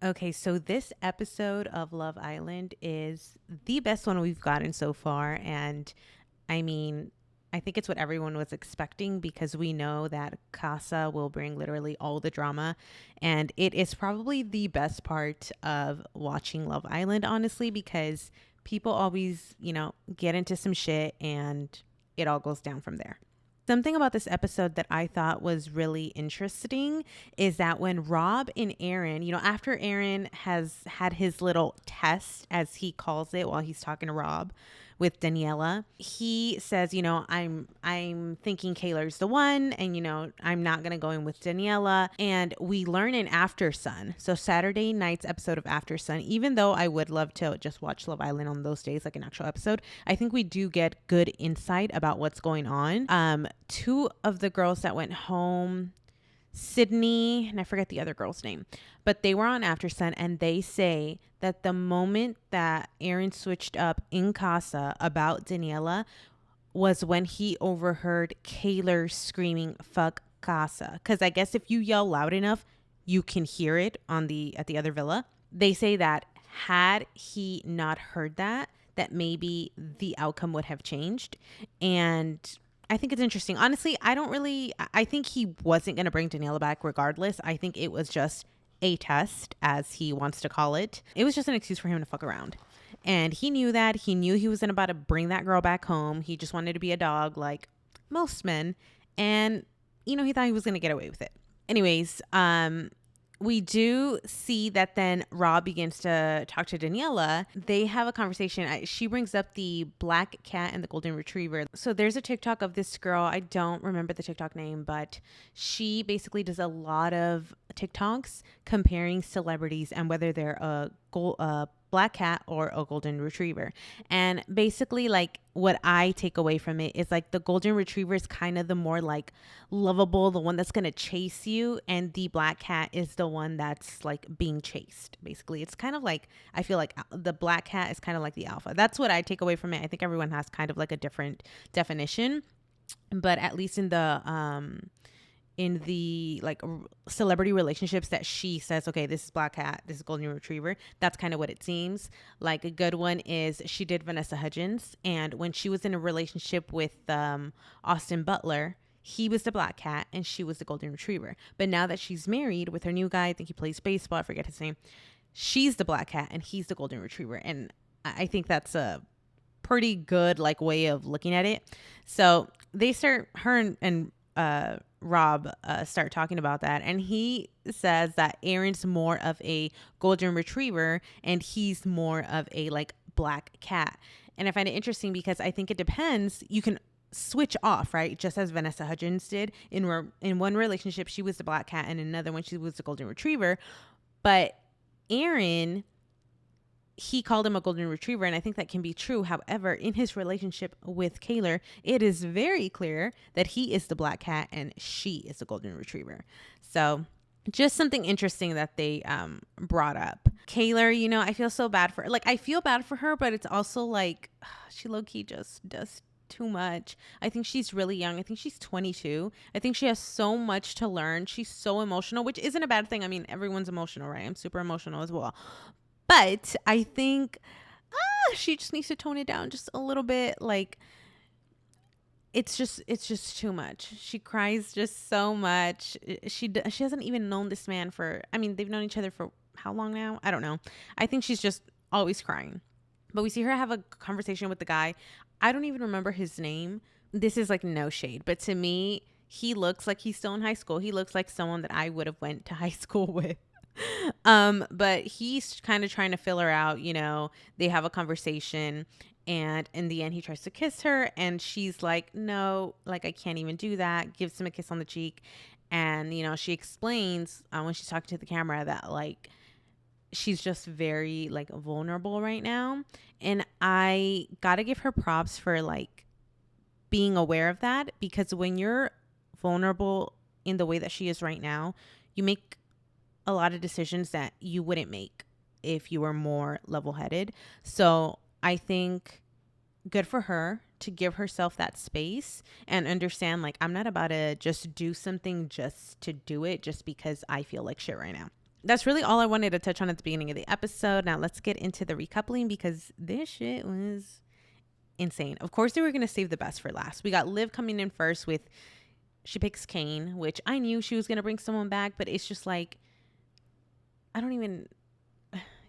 Okay, so this episode of Love Island is the best one we've gotten so far. And I mean, I think it's what everyone was expecting because we know that Casa will bring literally all the drama. And it is probably the best part of watching Love Island, honestly, because people always, get into some shit and it all goes down from there. Something about this episode that I thought was really interesting is that when Rob and Aaron, after Aaron has had his little test, as he calls it, while he's talking to Rob with Daniela, he says, I'm thinking Kaylor's the one, and I'm not gonna go in with Daniela. And we learn in After Sun, so Saturday night's episode of After Sun. Even though I would love to just watch Love Island on those days, like an actual episode, I think we do get good insight about what's going on. Two of the girls that went home, Sydney, and I forget the other girl's name, but they were on After Sun, and they say that the moment that Aaron switched up in Casa about Daniela was when he overheard Kaylor screaming "fuck Casa," because I guess if you yell loud enough, you can hear it at the other villa. They say that had he not heard that maybe the outcome would have changed. And I think it's interesting. Honestly, I think he wasn't going to bring Daniela back regardless. I think it was just a test, as he wants to call it. It was just an excuse for him to fuck around. And he knew that. He knew he wasn't about to bring that girl back home. He just wanted to be a dog like most men. And, he thought he was going to get away with it. Anyways, we do see that then Rob begins to talk to Daniela. They have a conversation. She brings up the black cat and the golden retriever. So there's a TikTok of this girl. I don't remember the TikTok name, but she basically does a lot of TikToks comparing celebrities and whether they're a black cat or a golden retriever. And basically, like, what I take away from it is like the golden retriever is kind of the more like lovable, the one that's going to chase you, and the black cat is the one that's like being chased. Basically, it's kind of like, I feel like the black cat is kind of like the alpha. That's what I take away from it. I think everyone has kind of like a different definition, but at least in the like celebrity relationships that she says, okay, this is black cat, this is golden retriever, that's kind of what it seems like. A good one is she did Vanessa Hudgens, and when she was in a relationship with Austin Butler, he was the black cat and she was the golden retriever. But now that she's married with her new guy, I think he plays baseball, I forget his name, she's the black cat and he's the golden retriever. And I think that's a pretty good like way of looking at it. So they start, her and Rob start talking about that, and he says that Aaron's more of a golden retriever and he's more of a like black cat. And I find it interesting because I think it depends. You can switch off, right? Just as Vanessa Hudgens did in one relationship, she was the black cat, and in another one, she was the golden retriever. But Aaron, he called him a golden retriever, and I think that can be true. However, in his relationship with Kaylor, it is very clear that he is the black cat and she is the golden retriever. So just something interesting that they brought up. Kaylor, I feel so bad for her. Like, I feel bad for her, but it's also like she low-key just does too much. I think she's really young. I think she's 22. I think she has so much to learn. She's so emotional, which isn't a bad thing. I mean, everyone's emotional, right? I'm super emotional as well. But I think she just needs to tone it down just a little bit. Like, it's just too much. She cries just so much. She hasn't even known this man for, I mean, they've known each other for how long now? I don't know. I think she's just always crying. But we see her have a conversation with the guy. I don't even remember his name. This is like no shade, but to me, he looks like he's still in high school. He looks like someone that I would have went to high school with. But he's kind of trying to fill her out. They have a conversation, and in the end he tries to kiss her, and she's like, no, like, I can't even do that. Gives him a kiss on the cheek. And she explains when she's talking to the camera that like she's just very like vulnerable right now. And I gotta give her props for like being aware of that, because when you're vulnerable in the way that she is right now, you make a lot of decisions that you wouldn't make if you were more level-headed. So I think good for her to give herself that space and understand, like, I'm not about to just do something just to do it just because I feel like shit right now. that's really all I wanted to touch on at the beginning of the episode. Now let's get into the recoupling because this shit was insane. Of course, they were going to save the best for last. We got Liv coming in first with, she picks Kane, which I knew she was going to bring someone back, but it's just like, I don't even,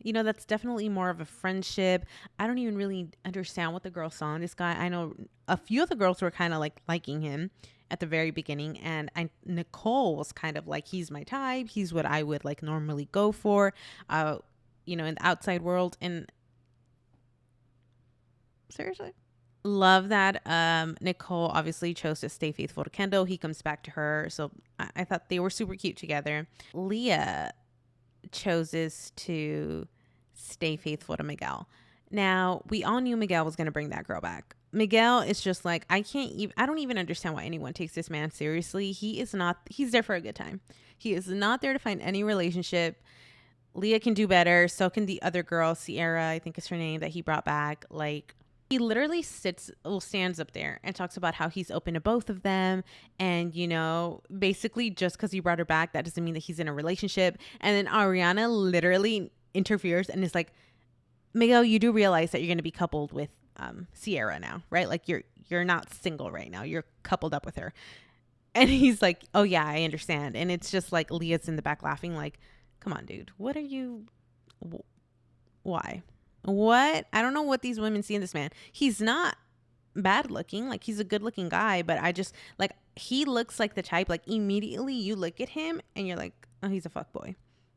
that's definitely more of a friendship. I don't even really understand what the girl saw in this guy. I know a few of the girls were kind of like liking him at the very beginning, and Nicole was kind of like, he's my type. He's what I would like normally go for, in the outside world. And seriously, love that Nicole obviously chose to stay faithful to Kendall. He comes back to her, so I thought they were super cute together. Leah chooses to stay faithful to Miguel. Now, we all knew Miguel was going to bring that girl back. Miguel is just like, I don't even understand why anyone takes this man seriously. He's there for a good time. He is not there to find any relationship. Leah can do better. So can the other girl, Sierra, I think is her name, that he brought back. Like, he literally stands up there and talks about how he's open to both of them. And, basically just because he brought her back, that doesn't mean that he's in a relationship. And then Ariana literally interferes and is like, Miguel, you do realize that you're going to be coupled with Sierra now, right? Like you're not single right now. You're coupled up with her. And he's like, oh yeah, I understand. And it's just like Leah's in the back laughing like, come on, dude. What are you? Why? What? I don't know what these women see in this man. He's not bad looking. Like, he's a good looking guy, but I just like, he looks like the type, like immediately you look at him and you're like, oh, he's a fuckboy.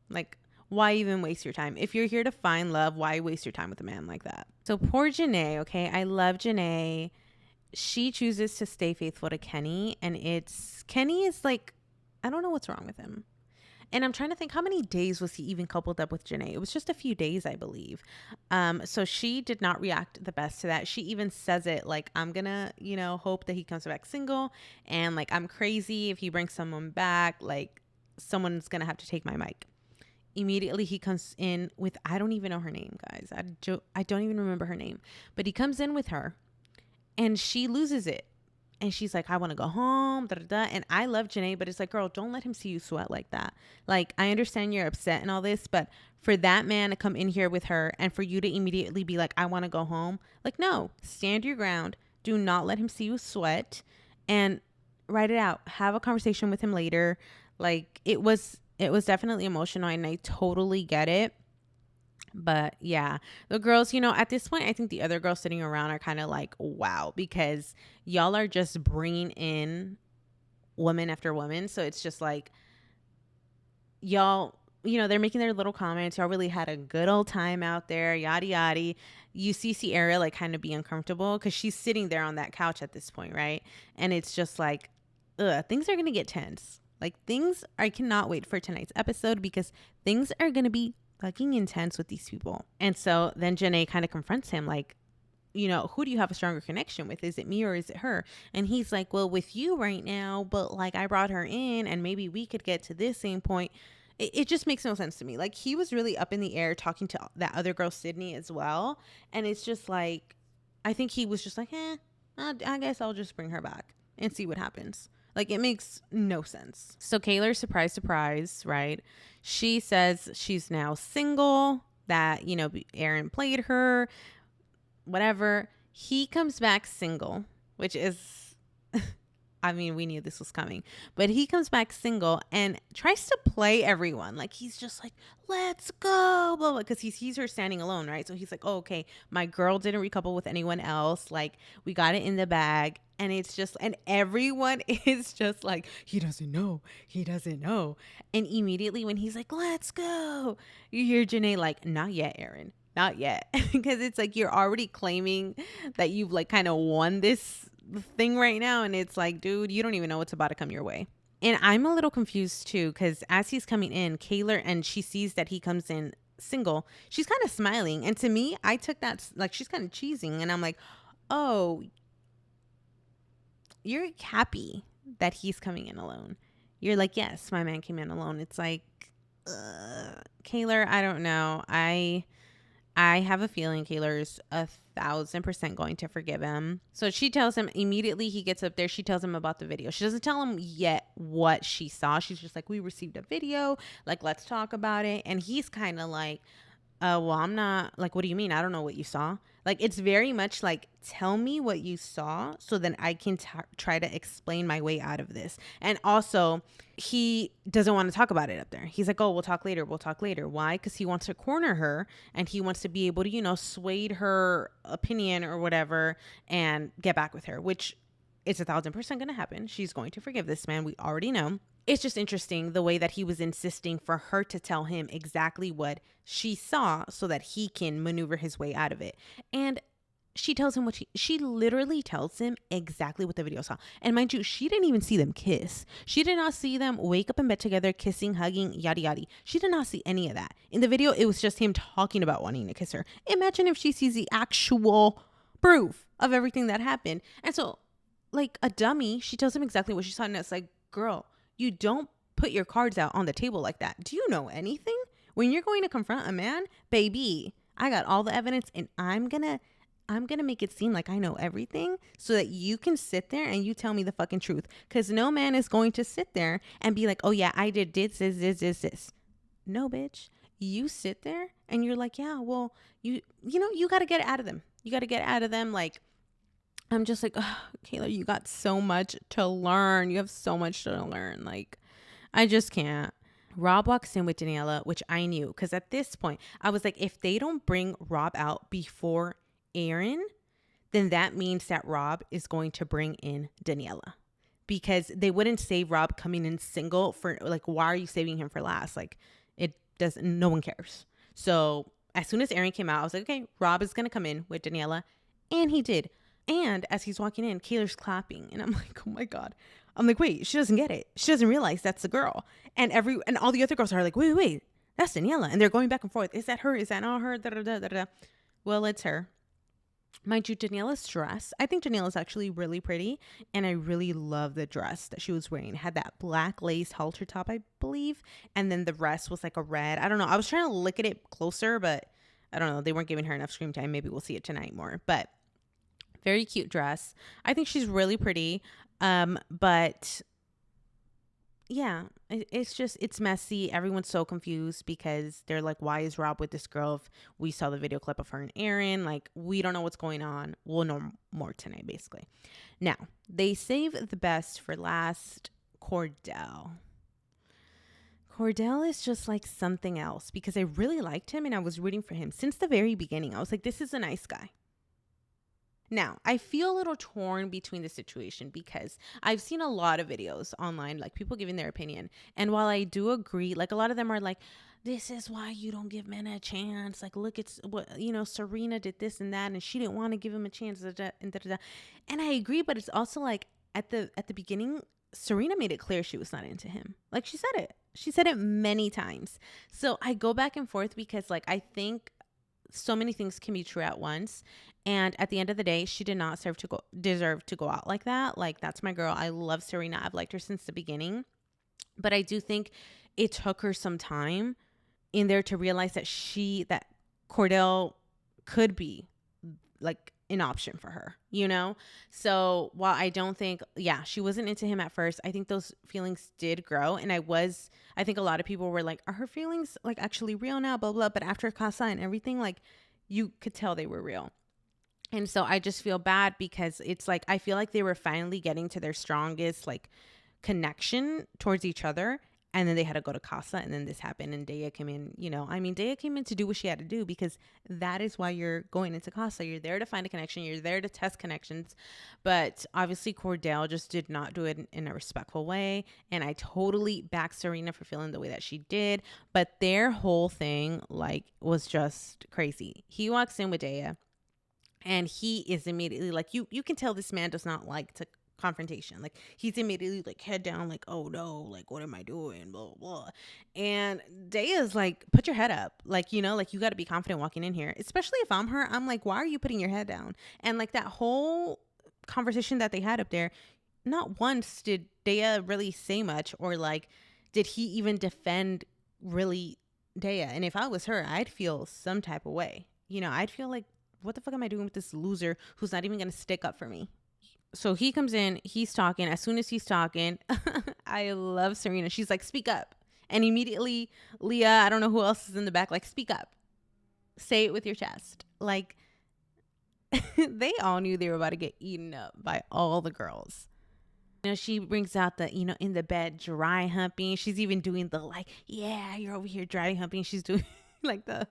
Like, why even waste your time? If you're here to find love, why waste your time with a man like that? So poor Janae, okay? I love Janae. She chooses to stay faithful to Kenny, and Kenny is like, I don't know what's wrong with him. And I'm trying to think, how many days was he even coupled up with Janae? It was just a few days, I believe. So she did not react the best to that. She even says it like, I'm going to, hope that he comes back single. And like, I'm crazy if he brings someone back, like someone's going to have to take my mic. Immediately he comes in with, I don't even know her name, guys. I don't even remember her name. But he comes in with her and she loses it. And she's like, I want to go home. Da, da, da. And I love Janae, but it's like, girl, don't let him see you sweat like that. Like, I understand you're upset and all this, but for that man to come in here with her and for you to immediately be like, I want to go home. Like, no, stand your ground. Do not let him see you sweat and write it out. Have a conversation with him later. Like, it was definitely emotional and I totally get it. But yeah, the girls, at this point, I think the other girls sitting around are kind of like, wow, because y'all are just bringing in woman after woman. So it's just like, y'all, they're making their little comments. Y'all really had a good old time out there, yada, yada. You see Sierra like kind of be uncomfortable because she's sitting there on that couch at this point, right? And it's just like, things are going to get tense. Like I cannot wait for tonight's episode because things are going to be fucking intense with these people. And so then Janae kind of confronts him like, who do you have a stronger connection with? Is it me or is it her? And he's like, well, with you right now, but like I brought her in and maybe we could get to this same point. It just makes no sense to me. Like he was really up in the air talking to that other girl, Sydney, as well. And it's just like, I think he was just like, I guess I'll just bring her back and see what happens. Like, it makes no sense. So Kayla, surprise, right? She says she's now single, that, Aaron played her, whatever. He comes back single, which is, I mean, we knew this was coming. But he comes back single and tries to play everyone. Like, he's just like, let's go, blah, blah, because he sees her standing alone, right? So he's like, oh, okay, my girl didn't recouple with anyone else. Like, we got it in the bag. And it's just, and everyone is just like, he doesn't know. And immediately when he's like, let's go, you hear Janae like, not yet, Aaron, not yet. Because it's like, you're already claiming that you've like kind of won this thing right now. And it's like, dude, you don't even know what's about to come your way. And I'm a little confused too, because as he's coming in, Kayla, and she sees that he comes in single, she's kind of smiling. And to me, I took that like she's kind of cheesing. And I'm like, oh, you're happy that he's coming in alone. You're like, yes, my man came in alone. It's like, Kayla, I don't know. I have a feeling Kaylor's 1,000% going to forgive him. So she tells him immediately he gets up there. She tells him about the video. She doesn't tell him yet what she saw. She's just like, we received a video. Like, let's talk about it. And he's kind of like, well, I'm not, like, what do you mean? I don't know what you saw. Like, it's very much like, tell me what you saw so then I can try to explain my way out of this. And also, he doesn't want to talk about it up there. He's like, oh, we'll talk later. We'll talk later. Why? Because he wants to corner her and he wants to be able to, sway her opinion or whatever and get back with her, which it's 1,000% going to happen. She's going to forgive this man. We already know. It's just interesting the way that he was insisting for her to tell him exactly what she saw so that he can maneuver his way out of it. And she tells him she literally tells him exactly what the video saw. And mind you, she didn't even see them kiss. She did not see them wake up in bed together, kissing, hugging, yada, yada. She did not see any of that. In the video, it was just him talking about wanting to kiss her. Imagine if she sees the actual proof of everything that happened. And so, like a dummy, she tells him exactly what she saw. And it's like, girl, you don't put your cards out on the table like that. Do you know anything? When you're going to confront a man, baby, I got all the evidence and I'm gonna make it seem like I know everything so that you can sit there and you tell me the fucking truth. Because no man is going to sit there and be like, oh yeah, I did this. No, bitch. You sit there and you're like, yeah, well, you got to get it out of them. You got to get it out of them. Like, I'm just like, oh, Kayla, you got so much to learn. You have so much to learn. Like, I just can't. Rob walks in with Daniela, which I knew. Because at this point, I was like, if they don't bring Rob out before Aaron, then that means that Rob is going to bring in Daniela. Because they wouldn't save Rob coming in single for, like, why are you saving him for last? Like, it doesn't, no one cares. So as soon as Aaron came out, I was like, okay, Rob is going to come in with Daniela. And he did. And as he's walking in, Kaylor's clapping. And I'm like, oh my God. I'm like, wait, she doesn't get it. She doesn't realize that's the girl. And all the other girls are like, wait, that's Daniela. And they're going back and forth. Is that her? Is that not her? Da, da, da, da, da. Well, it's her. Mind you, Daniela's dress, I think Daniela's actually really pretty. And I really love the dress that she was wearing. It had that black lace halter top, I believe. And then the rest was like a red. I don't know. I was trying to look at it closer, but I don't know. They weren't giving her enough screen time. Maybe we'll see it tonight more. But very cute dress. I think she's really pretty. But yeah, it's messy. Everyone's so confused because they're like, why is Rob with this girl if we saw the video clip of her and Aaron? Like, we don't know what's going on. We'll know more tonight, basically. Now, they save the best for last. Cordell is just like something else because I really liked him and I was rooting for him since the very beginning. I was like, this is a nice guy. Now, I feel a little torn between the situation because I've seen a lot of videos online, like people giving their opinion. And while I do agree, like a lot of them are like, this is why you don't give men a chance. Like, look, it's what, Serena did this and that, and she didn't want to give him a chance. And I agree, but it's also like at the beginning, Serena made it clear she was not into him. Like she said it many times. So I go back and forth because like, I think so many things can be true at once. And at the end of the day, she did not deserve to go out like that. Like, that's my girl. I love Serena. I've liked her since the beginning. But I do think it took her some time in there to realize that Cordell could be like an option for her, So while I don't think, she wasn't into him at first, I think those feelings did grow. And I think a lot of people were like, are her feelings like actually real now? Blah, blah. But after Casa and everything, like you could tell they were real. And so I just feel bad because it's like, I feel like they were finally getting to their strongest like connection towards each other. And then they had to go to Casa and then this happened and Daya came in, Daya came in to do what she had to do because that is why you're going into Casa. You're there to find a connection. You're there to test connections. But obviously Cordell just did not do it in a respectful way. And I totally back Serena for feeling the way that she did. But their whole thing like was just crazy. He walks in with Daya and he is immediately like, you can tell this man does not like to confrontation. Like he's immediately like head down, like, oh no, like what am I doing, blah blah. And Daya's like, put your head up, like you got to be confident walking in here, especially if I'm her. I'm like, why are you putting your head down? And like that whole conversation that they had up there, not once did Daya really say much, or like did he even defend really Daya. And if I was her, I'd feel some type of way, I'd feel like, what the fuck am I doing with this loser who's not even going to stick up for me? So he comes in, he's talking. As soon as he's talking, I love Serena. She's like, speak up. And immediately, Leah, I don't know who else is in the back, like, speak up. Say it with your chest. Like, they all knew they were about to get eaten up by all the girls. She brings out the, in the bed, dry humping. She's even doing the, like, yeah, you're over here dry humping. She's doing like the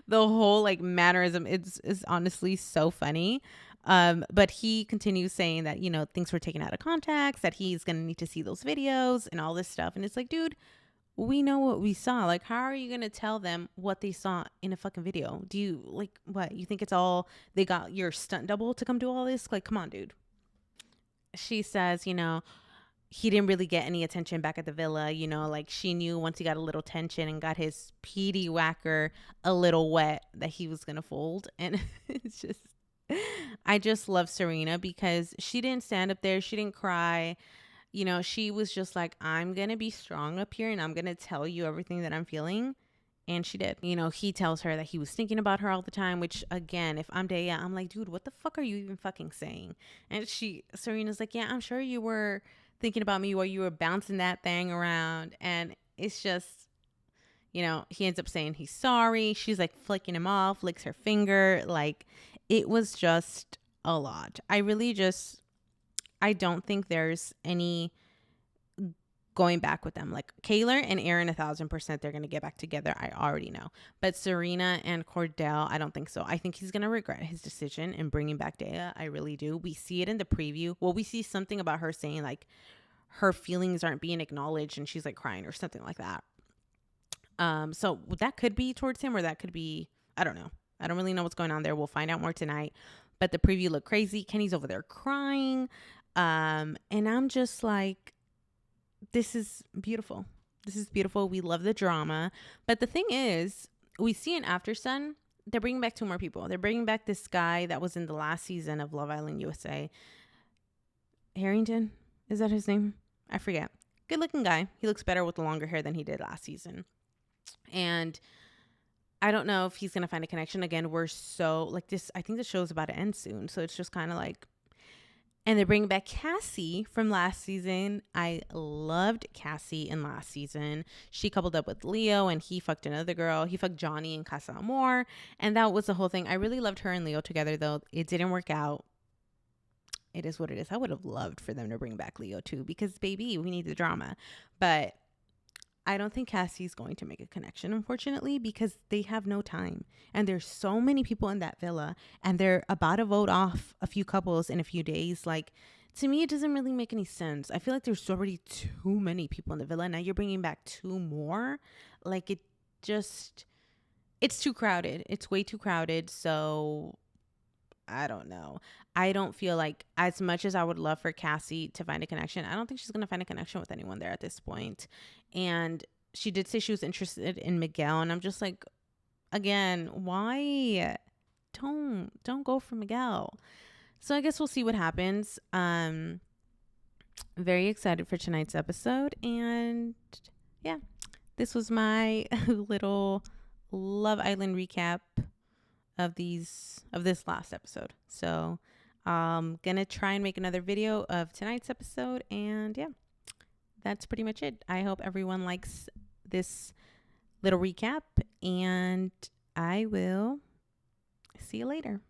whole like mannerism. It's honestly so funny. But he continues saying that, things were taken out of context, that he's going to need to see those videos and all this stuff. And it's like, dude, we know what we saw. Like, how are you going to tell them what they saw in a fucking video? Do you, like, what? You think it's all, they got your stunt double to come do all this? Like, come on, dude. She says, he didn't really get any attention back at the villa. Like, she knew once he got a little tension and got his PD whacker a little wet that he was going to fold. And it's just, I just love Serena because she didn't stand up there. She didn't cry. She was just like, I'm going to be strong up here and I'm going to tell you everything that I'm feeling. And she did. He tells her that he was thinking about her all the time, which, again, if I'm Daya, I'm like, dude, what the fuck are you even fucking saying? And Serena's like, yeah, I'm sure you were thinking about me while you were bouncing that thing around. And it's just, he ends up saying he's sorry. She's like flicking him off, licks her finger. Like, it was just a lot. I don't think there's any going back with them. Like, Kaylor and Aaron, 1,000%, they're going to get back together. I already know. But Serena and Cordell, I don't think so. I think he's going to regret his decision in bringing back Daya. I really do. We see it in the preview. Well, we see something about her saying, like, her feelings aren't being acknowledged and she's, like, crying or something like that. So that could be towards him, or that could be, I don't know. I don't really know what's going on there. We'll find out more tonight. But the preview looked crazy. Kenny's over there crying. And I'm just like, this is beautiful. This is beautiful. We love the drama. But the thing is, we see in After Sun, they're bringing back 2 more people. They're bringing back this guy that was in the last season of Love Island USA. Harrington? Is that his name? I forget. Good looking guy. He looks better with the longer hair than he did last season. And I don't know if he's going to find a connection. Again, we're so like this. I think the show's about to end soon. So it's just kind of like, and they're bringing back Cassie from last season. I loved Cassie in last season. She coupled up with Leo and he fucked another girl. He fucked Johnny and Casa Amor. And that was the whole thing. I really loved her and Leo together, though. It didn't work out. It is what it is. I would have loved for them to bring back Leo too, because baby, we need the drama. But I don't think Cassie's going to make a connection, unfortunately, because they have no time. And there's so many people in that villa and they're about to vote off a few couples in a few days. Like, to me, it doesn't really make any sense. I feel like there's already too many people in the villa. Now you're bringing back 2 more. Like, it's too crowded. It's way too crowded. So I don't know. I don't feel like, as much as I would love for Cassie to find a connection, I don't think she's going to find a connection with anyone there at this point. And she did say she was interested in Miguel. And I'm just like, again, why? Don't go for Miguel. So I guess we'll see what happens. Very excited for tonight's episode. And yeah, this was my little Love Island recap of this last episode. So gonna try and make another video of tonight's episode, and yeah, that's pretty much it. I hope everyone likes this little recap, and I will see you later.